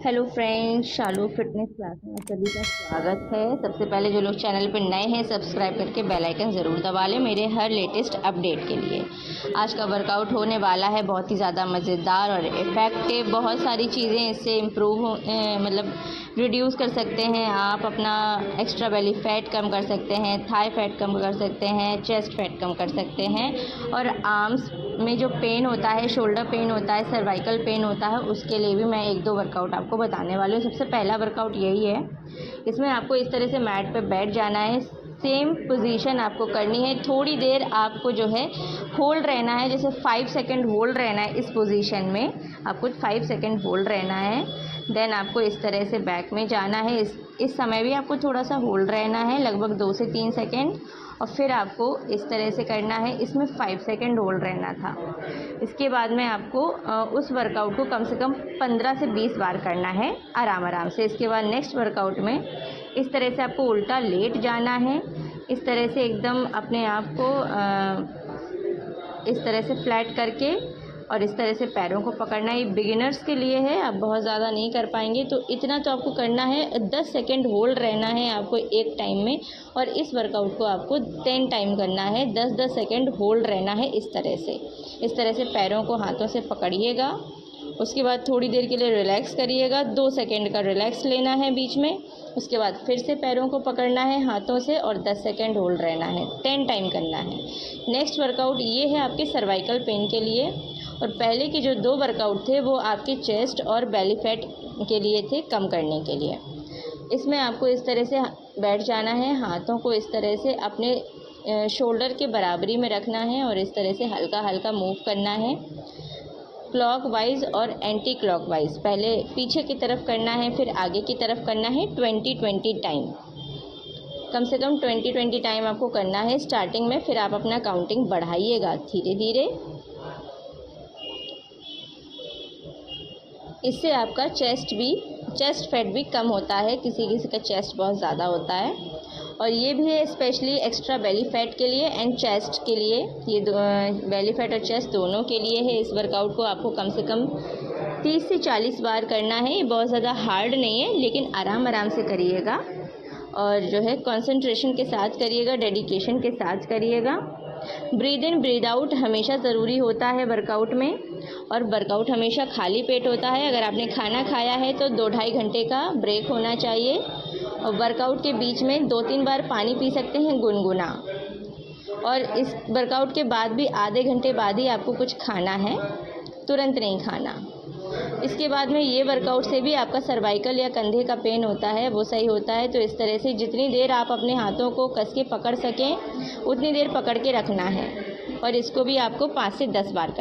Hello friends, शालू fitness class में आप सभी का स्वागत है। सबसे पहले जो लोग चैनल पर नए हैं सब्सक्राइब करके बेल आइकन ज़रूर दबा लें मेरे हर लेटेस्ट अपडेट के लिए। आज का वर्कआउट होने वाला है बहुत ही ज़्यादा मज़ेदार और इफ़ेक्टिव। बहुत सारी चीज़ें इससे इम्प्रूव मतलब रिड्यूस कर सकते हैं। आप अपना एक्स्ट्रा बेली फैट कम कर सकते हैं, थाई फैट कम कर सकते हैं, चेस्ट फैट कम कर सकते हैं और आर्म्स में जो पेन होता है, शोल्डर पेन होता है, सर्वाइकल पेन होता है, उसके लिए भी मैं 1-2 वर्कआउट आपको बताने वाली हूँ। सबसे पहला वर्कआउट यही है। इसमें आपको इस तरह से मैट पे बैठ जाना है। सेम पोजीशन आपको करनी है। थोड़ी देर आपको जो है होल्ड रहना है, जैसे 5 सेकंड होल्ड रहना है। इस पोजीशन में आपको 5 सेकंड होल्ड रहना है। देन आपको इस तरह से बैक में जाना है। इस समय भी आपको थोड़ा सा होल्ड रहना है, लगभग 2 से 3 सेकंड, और फिर आपको इस तरह से करना है। इसमें 5 सेकंड होल्ड रहना था। इसके बाद में आपको उस वर्कआउट को कम से कम 15 से 20 बार करना है आराम आराम से। इसके बाद नेक्स्ट वर्कआउट में इस तरह से आपको उल्टा लेट जाना है। इस तरह से एकदम अपने आप को इस तरह से फ्लैट करके और इस तरह से पैरों को पकड़ना है। ये बिगिनर्स के लिए है, आप बहुत ज़्यादा नहीं कर पाएंगे, तो इतना तो आपको करना है। 10 सेकंड होल्ड रहना है आपको एक टाइम में, और इस वर्कआउट को आपको 10 टाइम करना है। 10-10 सेकंड होल्ड रहना है। इस तरह से पैरों को हाथों से पकड़िएगा। उसके बाद थोड़ी देर के लिए रिलैक्स करिएगा। 2 सेकंड का रिलैक्स लेना है बीच में। उसके बाद फिर से पैरों को पकड़ना है हाथों से और 10 सेकंड होल्ड रहना है। 10 टाइम करना है। नेक्स्ट वर्कआउट ये है आपके सर्वाइकल पेन के लिए, और पहले के जो 2 वर्कआउट थे वो आपके चेस्ट और बेली फैट के लिए थे, कम करने के लिए। इसमें आपको इस तरह से बैठ जाना है, हाथों को इस तरह से अपने शोल्डर के बराबरी में रखना है और इस तरह से हल्का हल्का मूव करना है, क्लॉकवाइज और एंटी क्लॉकवाइज। पहले पीछे की तरफ करना है, फिर आगे की तरफ करना है। 20-20 टाइम, कम से कम 20-20 टाइम आपको करना है स्टार्टिंग में। फिर आप अपना काउंटिंग बढ़ाइएगा धीरे धीरे। इससे आपका चेस्ट फैट भी कम होता है। किसी किसी का चेस्ट बहुत ज़्यादा होता है, और ये भी है स्पेशली एक्स्ट्रा बेली फैट के लिए एंड चेस्ट के लिए। ये बेली फैट और चेस्ट दोनों के लिए है। इस वर्कआउट को आपको कम से कम 30 से 40 बार करना है। ये बहुत ज़्यादा हार्ड नहीं है, लेकिन आराम आराम से करिएगा और जो है कंसंट्रेशन के साथ करिएगा, डेडिकेशन के साथ करिएगा। ब्रीद इन ब्रीद आउट हमेशा ज़रूरी होता है वर्कआउट में, और वर्कआउट हमेशा खाली पेट होता है। अगर आपने खाना खाया है तो 2-2.5 घंटे का ब्रेक होना चाहिए, और वर्कआउट के बीच में 2-3 बार पानी पी सकते हैं गुनगुना। और इस वर्कआउट के बाद भी आधे घंटे बाद ही आपको कुछ खाना है, तुरंत नहीं खाना। इसके बाद में ये वर्कआउट से भी आपका सर्वाइकल या कंधे का पेन होता है वो सही होता है। तो इस तरह से जितनी देर आप अपने हाथों को कस के पकड़ सकें उतनी देर पकड़ के रखना है, और इसको भी आपको 5 से 10 बार करना है।